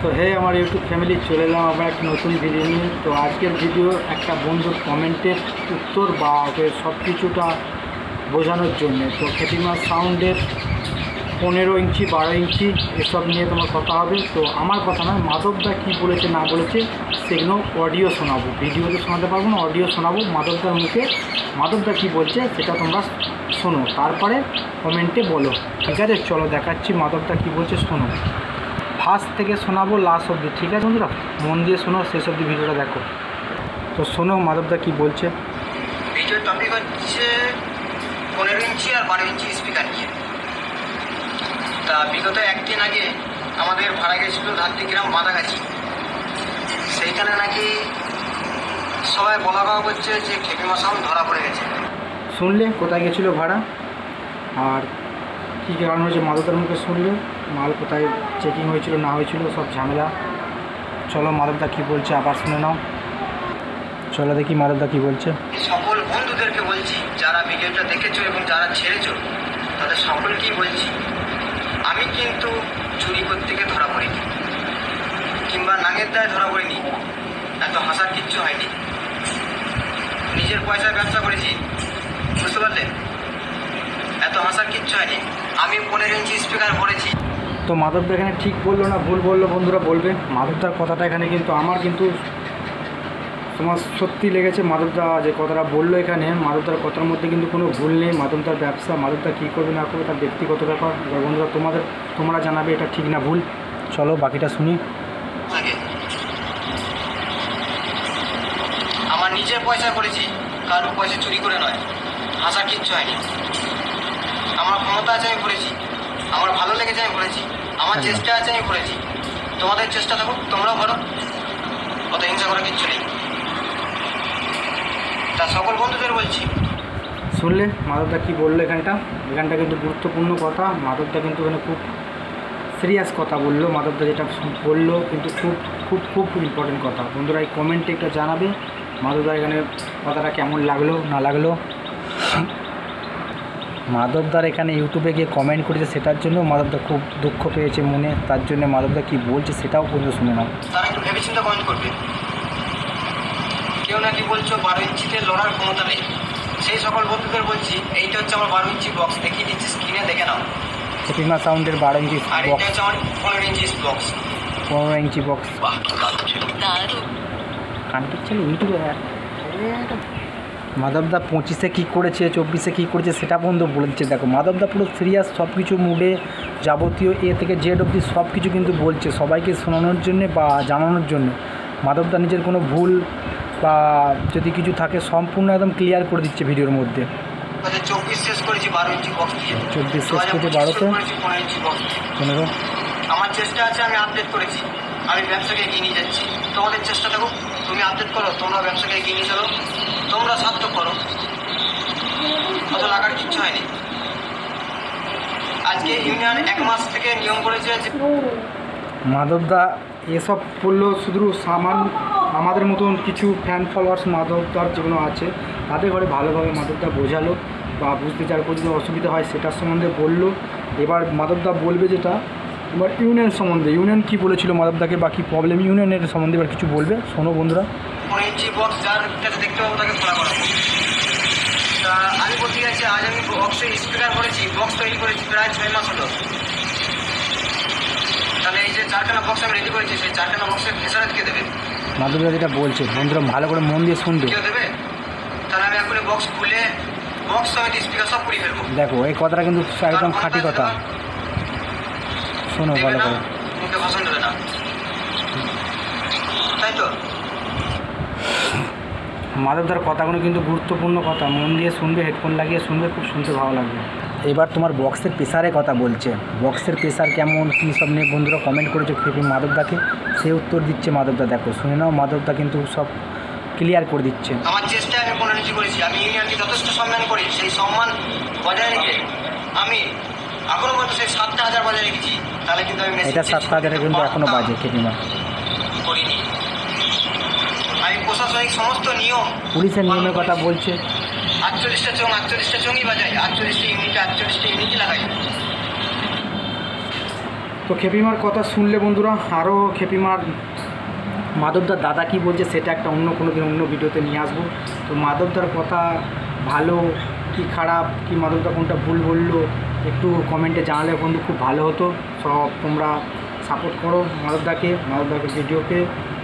তো হে আমার YouTube family, চলে এলাম আবার একটা নতুন ভিডিও নিয়ে। তো আজকের ভিডিও একটা বন্ধুর কমেন্টের উত্তর বা ওকে সব কিছুটা বোঝানোর জন্যে। তো খেপিমা সাউন্ডের 15 ইঞ্চি 12 ইঞ্চি এসব নিয়ে তোমার কথা হবে। তো আমার কথা নয়, মাধবদা কী বলেছে না বলেছে সেগুলো অডিও শোনাবো, ভিডিওতে শোনাতে পারবো না, অডিও শোনাবো মাধবদার মুখে। মাধবদা কী বলছে সেটা তোমরা শোনো, তারপরে কমেন্টে বলো, ঠিক আছে? চলো দেখাচ্ছি মাধবদা কী বলছে, শোনো। ফার্স্ট থেকে শোনাবো লাস্ট অবধি, ঠিক আছে বন্ধুরা? মন দিয়ে শোনো, শেষ অবধি ভিডিওটা দেখো। তো শোনো মাধবদা কী বলছে। ভিডিওর টপিক হচ্ছে 15 ইঞ্চি আর 12 ইঞ্চি স্পিকার নিয়ে। তা বিগত একদিন আগে আমাদের ভাড়া গেছিলো ধাত্রীগ্রাম বাঁধাগাছি। সেইখানে নাকি সবাই বলা করছে যে খেপিমা সাউন্ড ধরা পড়ে গেছে। শুনলে কোথায় গেছিলো ভাড়া আর কী কারণ হয়েছে মাধবদার মুখে শুনলে, মাল কোথায় চেকিং হয়েছিল না হয়েছিল সব ঝামেলা। চলো মাধবদা কী বলছে আবার শুনে নাও। চলো দেখি মাধবদা কী বলছে। সকল বন্ধুদেরকে বলছি যারা ভিডিওটা দেখেছো এবং যারা ছেড়েছো তাদের সকলকেই বলছি, আমি কিন্তু চুরি করতে গিয়ে ধরা পড়িনি কিংবা নাঙের দায় ধরা পড়িনি। এত হাসার কিচ্ছু হয়নি, নিজের পয়সায় ব্যবসা করেছি, বুঝতে পারলেন? এত হাসার কিচ্ছু হয়নি। আমি 15 ইঞ্চি স্পিকার করেছি। তো মাধবদা এখানে ঠিক বললো না ভুল বললো বন্ধুরা বলবে। মাধবদার কথাটা এখানে কিন্তু আমার কিন্তু তোমার সত্যি লেগেছে। মাধবদা যে কথাটা বললো এখানে, মাধবদার কথার মধ্যে কিন্তু কোনো ভুল নেই। মাধবদার ব্যবসা, মাধবদা কী করবে না করবে তার ব্যক্তিগত ব্যাপার। এবার বন্ধুরা তোমরা জানাবে এটা ঠিক না ভুল। চলো বাকিটা শুনি। আমার নিজের পয়সা করেছি, কারোর পয়সা চুরি করে নয়। হাসার কিচ্ছু হয়নি। আমার ক্ষমতা আছে আমি করেছি, আমার ভালো লেগেছে আমি করেছি, আমার চেষ্টা আছে আমি করেছি। তোমাদের চেষ্টা থাকুক, তোমরাও করো, অত হিংসা করা কিচ্ছু নেই। তা সকল বন্ধুদের বলছি। শুনলে মাধবদা কী বললো এখানটা কিন্তু গুরুত্বপূর্ণ কথা। মাধবদা কিন্তু এখানে খুব সিরিয়াস কথা বললো। মাধবদা যেটা বললো কিন্তু খুব খুব খুব ইম্পর্টেন্ট কথা। বন্ধুরা এই কমেন্টে একটা জানাবে মাধবদা এখানে কথাটা কেমন লাগলো না লাগলো। মাধবদার এখানে ইউটিউবে গিয়ে কমেন্ট করেছে, সেটার জন্য মাধবদা খুব দুঃখ পেয়েছে মনে। তার জন্য মাধবদা কী বলছে সেটাও পর্যন্ত শুনে নাও। তারা একটু ভেবেচিন্তে কমেন্ট করবে। কেউ নাকি বলছো 12 ইঞ্চিতে লড়ার ক্ষমতা নেই। সেই সকল বন্ধুদের বলছি, এইটা হচ্ছে আমার 12 ইঞ্চি বক্স, দেখিয়ে দিচ্ছি স্ক্রিনে, দেখে নাও। খেপিমা সাউন্ডের 12 ইঞ্চি আর এটা বক্স, হচ্ছে আমার 15 ইঞ্চি বক্স। 15 ইঞ্চি বক্স। কানকির ছিল ইউটিউবে। মাধবদা 25-এ কী করেছে, 24-এ কী করেছে সেটা পর্যন্ত বলে দিচ্ছে। দেখো মাধবদা পুরো সিরিয়াস, সব কিছু মুডে, যাবতীয় এ থেকে জেড অবধি সব কিছু কিন্তু বলছে সবাইকে শোনানোর জন্যে বা জানানোর জন্য। মাধবদা নিজের কোনো ভুল বা যদি কিছু থাকে সম্পূর্ণ একদম ক্লিয়ার করে দিচ্ছে ভিডিওর মধ্যে। 24 শেষ করেছি 12 ইঞ্চি বক্স দিয়ে, 24 শেষ করেছে 12তে 15 ইঞ্চি বক্স দিয়ে। 15। আমার চেষ্টা আছে, আমি আপডেট করেছি, আমি ব্যবসাকে এগিয়ে নিয়ে যাচ্ছি। তোমাদের চেষ্টা থাকুক, তুমি আপডেট করো, তোমরা ব্যবসাকে এগিয়ে নিয়ে চলো, তোমরা সার্থক করো, অত লাগার কিচ্ছু হয়নি। আজকে ইউনিয়ন 1 মাস থেকে নিয়ম করেছে যে মাধবদা এসব বললো শুধু আমাদের মতন কিছু ফ্যান ফলোয়ার্স মাধবদার যেগুলো আছে তাদের ঘরে ভালোভাবে মাধবদা বোঝালো বা বুঝতে চার কোনো যদি অসুবিধা হয় সেটার সম্বন্ধে বললো। এবার মাধবদা বলবে যেটা এবার ইউনিয়ন সম্বন্ধে, ইউনিয়ন কী বলেছিল মাধবদাকে বা কী প্রবলেম ইউনিয়নের সম্বন্ধে এবার কিছু বলবে। শোনো বন্ধুরা। 15 ইঞ্চি বক্স যার কাছে দেখতে পাবো তাকে ফোলা করাবো। তা আমি বলতে চাইছি, আজ আমি বক্সে স্পিকার করেছি, বক্স তৈরি করেছি প্রায় 6 মাস হলো। তাহলে এই যে 4খানা বক্স আমি রেডি করেছি, সেই 4খানা বক্সের খেসারত কে দেবে? মাধবদা যেটা বলছে বন্ধুরা ভালো করে মন দিয়ে শুনবে। কেউ দেবে? তাহলে আমি এখনই বক্স খুলে বক্স সমেত স্পিকার সব পুড়িয়ে ফেলবো। দেখো এই কথাটা কিন্তু একদম খাঁটি কথা। শোনো ভালো করে। মুখে ভাষণ দেবে না, তাই তো? মাধবদার কথাগুলো কিন্তু গুরুত্বপূর্ণ কথা, মন দিয়ে শুনবে, হেডফোন লাগিয়ে শুনবে, খুব শুনতে ভালো লাগবে। এবার তোমার বক্সের প্রেসারের কথা বলছে, বক্সের প্রেসার কেমন কী সব নিয়ে বন্ধুরা কমেন্ট করেছে খেপি মাধবদাকে, সে উত্তর দিচ্ছে মাধবদা। দেখো শুনে নাও, মাধবদা কিন্তু সব ক্লিয়ার করে দিচ্ছে। আমার চেষ্টায় আমি 15 ইঞ্চি করেছি, আমি ইউনিয়নকে যথেষ্ট সম্মান করি, সেই সম্মান বজায় রেখে আমি এখনো পর্যন্ত সেই 7,000 বজায় রেখেছি। তাহলে কিন্তু আমি এটা 7,000 কিন্তু এখনও বাজে খেপিমা করিনি। আমি প্রশাসনিক সমস্ত নিয়ম, পুলিশের নিয়মের কথা বলছে। 48টা চোঙ 48টা চোঙই বাজাই, 48টা ইউনিটে 48টা ইউনিটই লাগাই। তো খেপিমার কথা শুনলে বন্ধুরা আরও খেপিমার মাধবদার দাদা কী বলছে সেটা একটা অন্য কোনো দিন অন্য ভিডিওতে নিয়ে আসবো। তো মাধবদার কথা ভালো কি খারাপ, কি মাধবদা কোনটা ভুল বললো একটু কমেন্টে জানালে বন্ধু খুব ভালো হতো। সব তোমরা সাপোর্ট করো মাধবদাকে ভিডিওকে,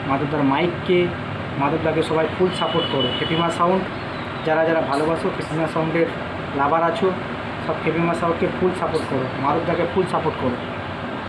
মাধবদার মাইককে, মাধবদাকে সবাই ফুল সাপোর্ট করো। খেপিমা সাউন্ড যারা যারা ভালোবাসো, খেপিমা সাউন্ডের লাভার আছো, সব খেপিমা সাউন্ডকে ফুল সাপোর্ট করো, মাধবদাকে ফুল সাপোর্ট করো।